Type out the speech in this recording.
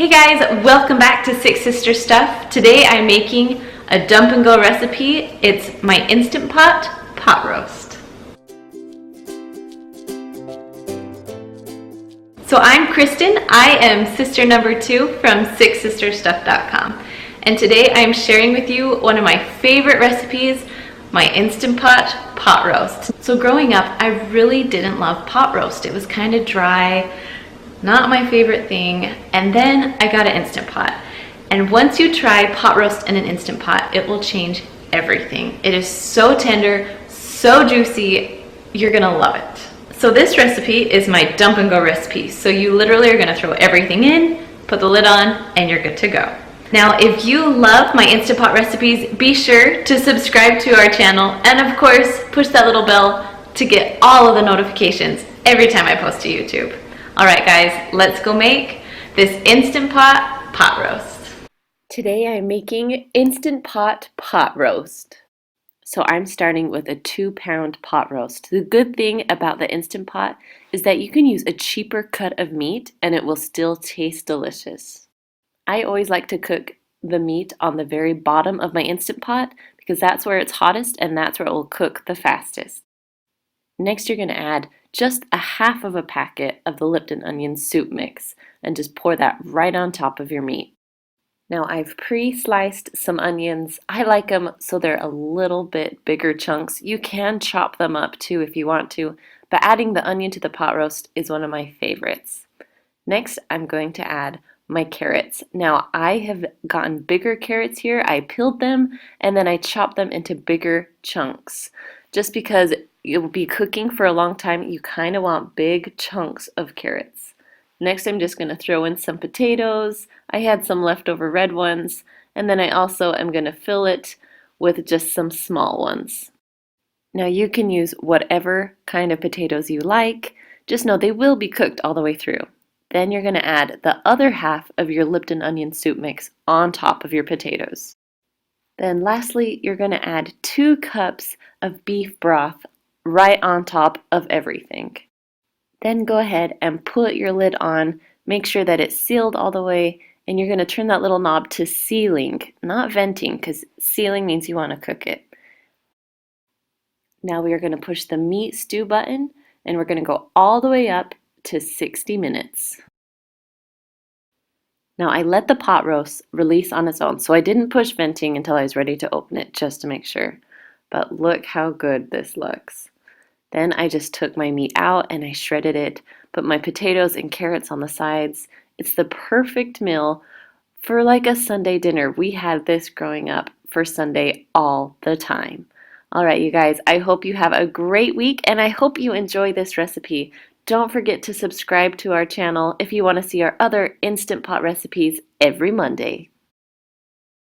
Hey guys, welcome back to Six Sister Stuff. Today I'm making a dump and go recipe. It's my Instant Pot roast. So I'm Kristen. I am sister number 2 from sixsisterstuff.com. And today I'm sharing with you one of my favorite recipes, my Instant Pot roast. So growing up, I really didn't love pot roast. It was kind of dry, not my favorite thing. And then I got an Instant Pot. And once you try pot roast in an Instant Pot, it will change everything. It is so tender, so juicy, you're gonna love it. So this recipe is my dump and go recipe. So you literally are gonna throw everything in, put the lid on, and you're good to go. Now, if you love my Instant Pot recipes, be sure to subscribe to our channel, and of course, push that little bell to get all of the notifications every time I post to YouTube. All right, guys, let's go make this Instant Pot roast. Today I'm making Instant Pot roast. So I'm starting with a 2-pound pot roast. The good thing about the Instant Pot is that you can use a cheaper cut of meat and it will still taste delicious. I always like to cook the meat on the very bottom of my Instant Pot because that's where it's hottest and that's where it will cook the fastest. Next, you're going to add just a half of a packet of the Lipton onion soup mix and just pour that right on top of your meat. Now I've pre-sliced some onions. I like them so they're a little bit bigger chunks. You can chop them up too if you want to, but adding the onion to the pot roast is one of my favorites. Next, I'm going to add my carrots. Now I have gotten bigger carrots here. I peeled them and then I chopped them into bigger chunks. Just because you'll be cooking for a long time, you kind of want big chunks of carrots. Next, I'm just going to throw in some potatoes. I had some leftover red ones, and then I also am going to fill it with just some small ones. Now you can use whatever kind of potatoes you like. Just know they will be cooked all the way through. Then you're going to add the other half of your Lipton onion soup mix on top of your potatoes. Then lastly, you're going to add 2 cups of beef broth right on top of everything. Then go ahead and put your lid on, make sure that it's sealed all the way, and you're going to turn that little knob to sealing, not venting, because sealing means you want to cook it. Now we are going to push the meat stew button, and we're going to go all the way up to 60 minutes. Now I let the pot roast release on its own, so I didn't push venting until I was ready to open it just to make sure. But look how good this looks. Then I just took my meat out and I shredded it, put my potatoes and carrots on the sides. It's the perfect meal for like a Sunday dinner. We had this growing up for Sunday all the time. All right, you guys, I hope you have a great week and I hope you enjoy this recipe. Don't forget to subscribe to our channel if you want to see our other Instant Pot recipes every Monday.